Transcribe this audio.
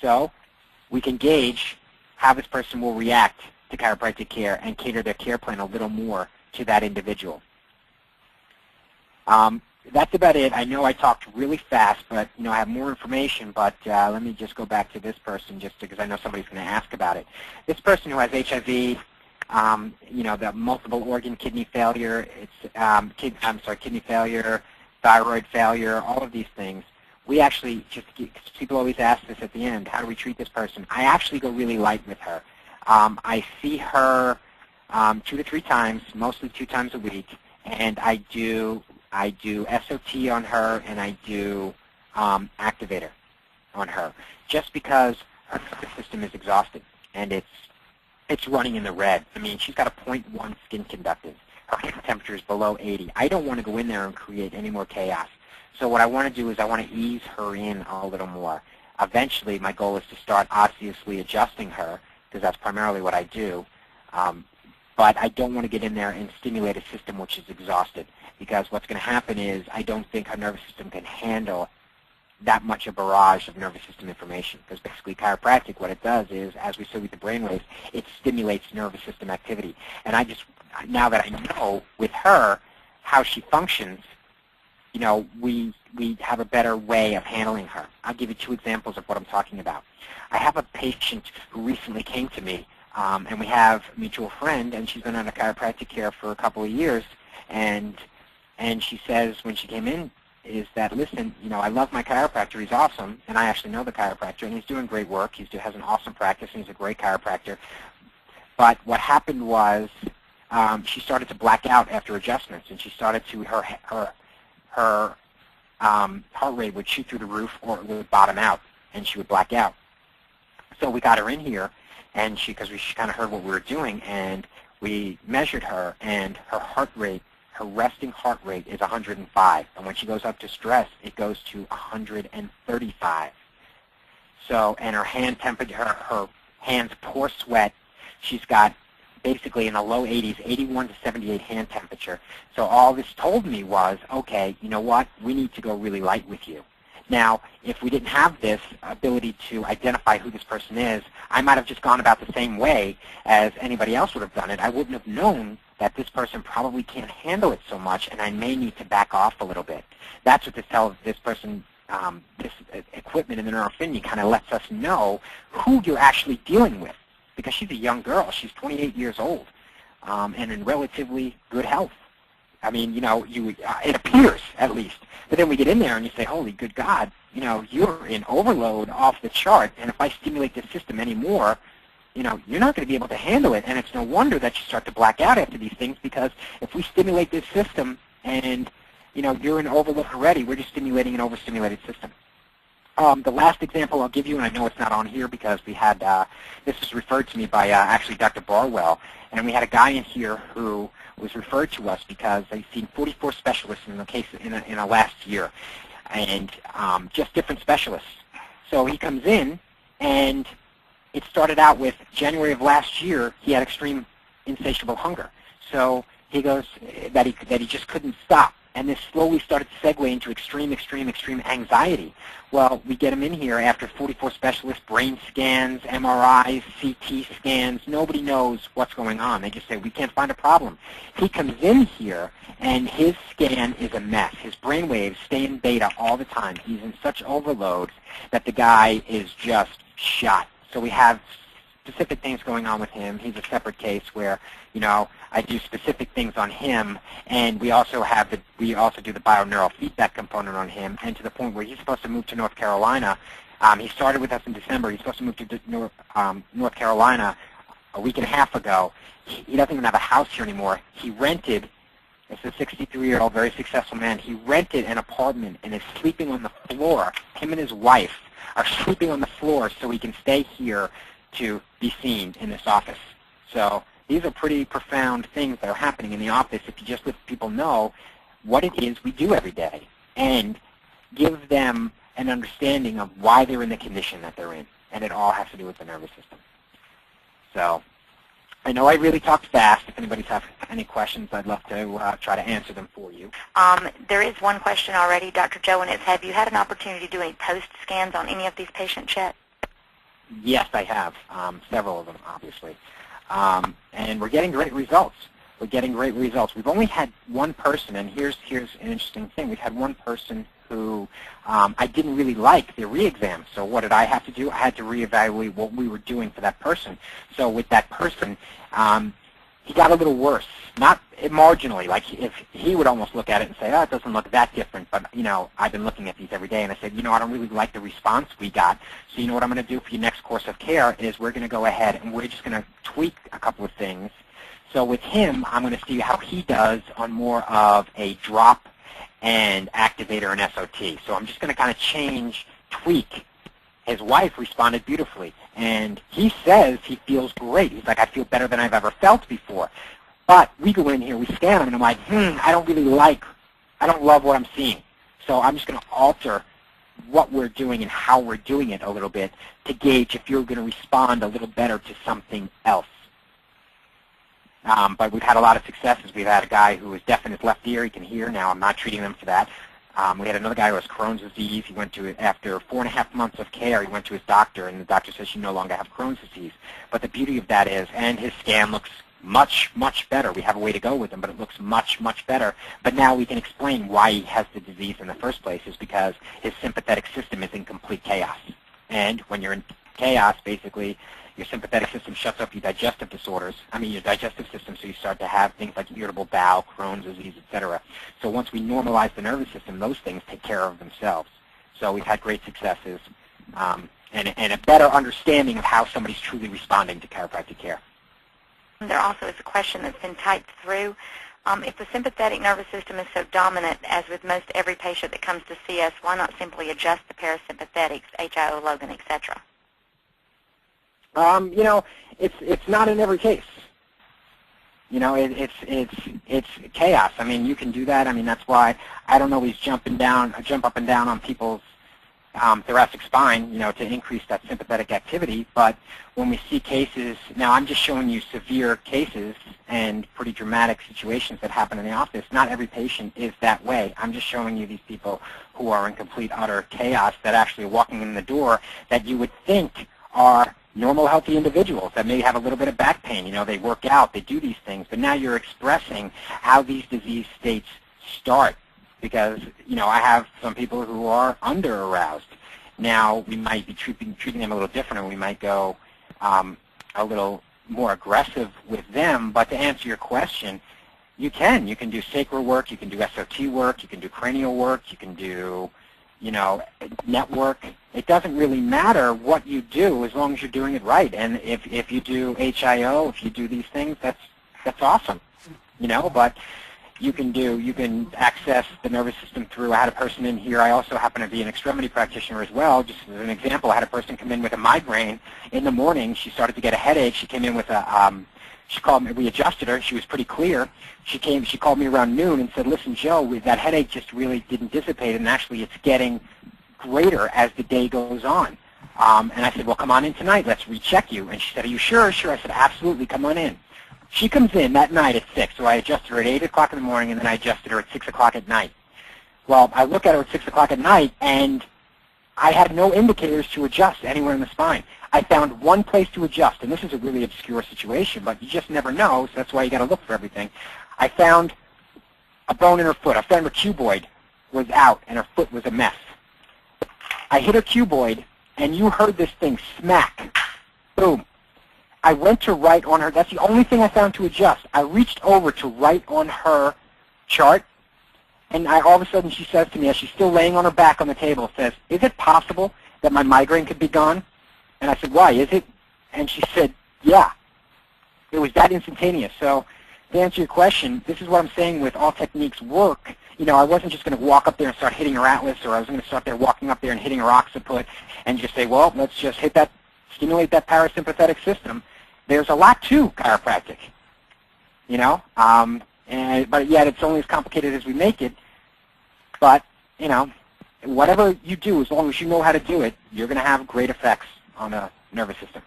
So we can gauge how this person will react to chiropractic care and cater their care plan a little more to that individual. That's about it. I know I talked really fast, but I have more information. But let me just go back to this person, just because I know somebody's going to ask about it. This person who has HIV, the multiple organ kidney failure, kidney failure, thyroid failure, all of these things. We actually people always ask this at the end, how do we treat this person? I actually go really light with her. I see her 2 to 3 times, mostly 2 times a week, and I do SOT on her, and I do activator on her, just because her nervous system is exhausted and it's running in the red. I mean, she's got a 0.1 skin conductance. Her temperature is below 80. I don't want to go in there and create any more chaos. So what I want to do is I want to ease her in a little more. Eventually, my goal is to start obviously adjusting her, because that's primarily what I do. But I don't want to get in there and stimulate a system which is exhausted, because what's going to happen is I don't think her nervous system can handle that much a barrage of nervous system information. Because basically chiropractic, what it does is, as we saw with the brainwaves, it stimulates nervous system activity. And now that I know with her how she functions, we have a better way of handling her. I'll give you 2 examples of what I'm talking about. I have a patient who recently came to me, and we have a mutual friend, and she's been on a chiropractic care for a couple of years, and she says when she came in is that, listen, I love my chiropractor, he's awesome, and I actually know the chiropractor, and he's doing great work, he has an awesome practice, and he's a great chiropractor, but what happened was she started to black out after adjustments, and she started to, her heart rate would shoot through the roof, or it would bottom out, and she would black out. So we got her in here, and she kind of heard what we were doing, and we measured her, and her heart rate, her resting heart rate is 105, and when she goes up to stress, it goes to 135. So, and her hand temperature, her hands pour sweat. She's got basically in the low 80s, 81 to 78 hand temperature. So all this told me was, okay, you know what? We need to go really light with you. Now, if we didn't have this ability to identify who this person is, I might have just gone about the same way as anybody else would have done it. I wouldn't have known that this person probably can't handle it so much, and I may need to back off a little bit. That's what this person, this equipment in the NeuroInfiniti kind of lets us know who you're actually dealing with, because she's a young girl. She's 28 years old, and in relatively good health. I mean, it appears, at least. But then we get in there and you say, holy good God, you're in overload off the chart, and if I stimulate this system anymore, you're not going to be able to handle it. And it's no wonder that you start to black out after these things, because if we stimulate this system and, you're in overload already, we're just stimulating an overstimulated system. The last example I'll give you, and I know it's not on here because we had, this was referred to me by actually Dr. Barwell, and we had a guy in here who was referred to us because they've seen 44 specialists in the case in a last year, and just different specialists. So he comes in, and it started out with January of last year, he had extreme insatiable hunger. So he goes that he just couldn't stop. And this slowly started to segue into extreme anxiety. Well, we get him in here after 44 specialists, brain scans, MRIs, CT scans. Nobody knows what's going on. They just say, we can't find a problem. He comes in here, and his scan is a mess. His brain waves stay in beta all the time. He's in such overload that the guy is just shot. So we have specific things going on with him. He's a separate case where, I do specific things on him, and we also do the bio-neural feedback component on him, and to the point where he's supposed to move to North Carolina. He started with us in December. He's supposed to move to North Carolina a week and a half ago. He doesn't even have a house here anymore. He rented, it's a 63-year-old, very successful man. He rented an apartment and is sleeping on the floor. Him and his wife are sleeping on the floor so he can stay here to be seen in this office. So these are pretty profound things that are happening in the office if you just let people know what it is we do every day and give them an understanding of why they're in the condition that they're in. And it all has to do with the nervous system. So I know I really talked fast. If anybody's have any questions, I'd love to try to answer them for you. There is one question already, Dr. Joe, and it's, have you had an opportunity to do any post scans on any of these patients yet? Yes, I have. Several of them, obviously. And we're getting great results. We're getting great results. We've only had one person, and here's an interesting thing. We've had one person who I didn't really like their re-exam. So what did I have to do? I had to reevaluate what we were doing for that person. So with that person, he got a little worse, not marginally. Like if he would almost look at it and say, oh, it doesn't look that different, but I've been looking at these every day, and I said, I don't really like the response we got. So what I'm going to do for your next course of care is we're going to go ahead and we're just going to tweak a couple of things. So with him, I'm going to see how he does on more of a drop and activator and SOT. So I'm just going to kind of tweak. His wife responded beautifully, and he says he feels great. He's like, I feel better than I've ever felt before. But we go in here, we scan him, and I'm like, I don't love what I'm seeing. So I'm just going to alter what we're doing and how we're doing it a little bit to gauge if you're going to respond a little better to something else. But we've had a lot of successes. We've had a guy who is deaf in his left ear. He can hear now. I'm not treating him for that. We had another guy who has Crohn's disease. He went to, after 4.5 months of care, he went to his doctor, and the doctor says you no longer have Crohn's disease. But the beauty of that is, and his scan looks much, much better. We have a way to go with him, but it looks much, much better. But now we can explain why he has the disease in the first place is because his sympathetic system is in complete chaos. And when you're in chaos, basically, your sympathetic system shuts off your digestive system, so you start to have things like irritable bowel, Crohn's disease, etc. So once we normalize the nervous system, those things take care of themselves. So we've had great successes and a better understanding of how somebody's truly responding to chiropractic care. There also is a question that's been typed through. If the sympathetic nervous system is so dominant, as with most every patient that comes to see us, why not simply adjust the parasympathetics, HIO, Logan, etc.? It's not in every case. It's chaos. I mean, you can do that. I mean, that's why I don't always jump up and down on people's thoracic spine, to increase that sympathetic activity. But when we see cases, now I'm just showing you severe cases and pretty dramatic situations that happen in the office. Not every patient is that way. I'm just showing you these people who are in complete, utter chaos that actually are walking in the door that you would think are normal, healthy individuals that may have a little bit of back pain. They work out, they do these things, but now you're expressing how these disease states start. Because, I have some people who are under-aroused. Now, we might be treating them a little different, or we might go a little more aggressive with them. But to answer your question, you can. You can do sacral work, you can do SOT work, you can do cranial work, you can do, network. It doesn't really matter what you do as long as you're doing it right. And if you do HIO, if you do these things, that's awesome. But you can access the nervous system through. I had a person in here. I also happen to be an extremity practitioner as well. Just as an example, I had a person come in with a migraine in the morning. She started to get a headache. She came in with she called me. We adjusted her. She was pretty clear. She called me around noon and said, listen, Joe, that headache just really didn't dissipate, and actually it's getting greater as the day goes on. And I said, well, come on in tonight. Let's recheck you. And she said, are you sure? Sure. I said, absolutely. Come on in. She comes in that night at 6, so I adjusted her at 8 o'clock in the morning, and then I adjusted her at 6 o'clock at night. Well, I look at her at 6 o'clock at night, and I had no indicators to adjust anywhere in the spine. I found one place to adjust, and this is a really obscure situation, but you just never know, so that's why you got to look for everything. I found a bone in her foot. I found her cuboid was out, and her foot was a mess. I hit her cuboid, and you heard this thing smack. Boom. I went to write on her. That's the only thing I found to adjust. I reached over to write on her chart, and all of a sudden she says to me, as she's still laying on her back on the table, says, is it possible that my migraine could be gone? And I said, why, is it? And she said, yeah. It was that instantaneous. So to answer your question, this is what I'm saying with all techniques work. I wasn't just going to walk up there and start hitting her atlas, or I was going to start there walking up there and hitting her occiput and just say, well, let's just stimulate that parasympathetic system. There's a lot to chiropractic, but yet it's only as complicated as we make it. But, whatever you do, as long as you know how to do it, you're going to have great effects on the nervous system.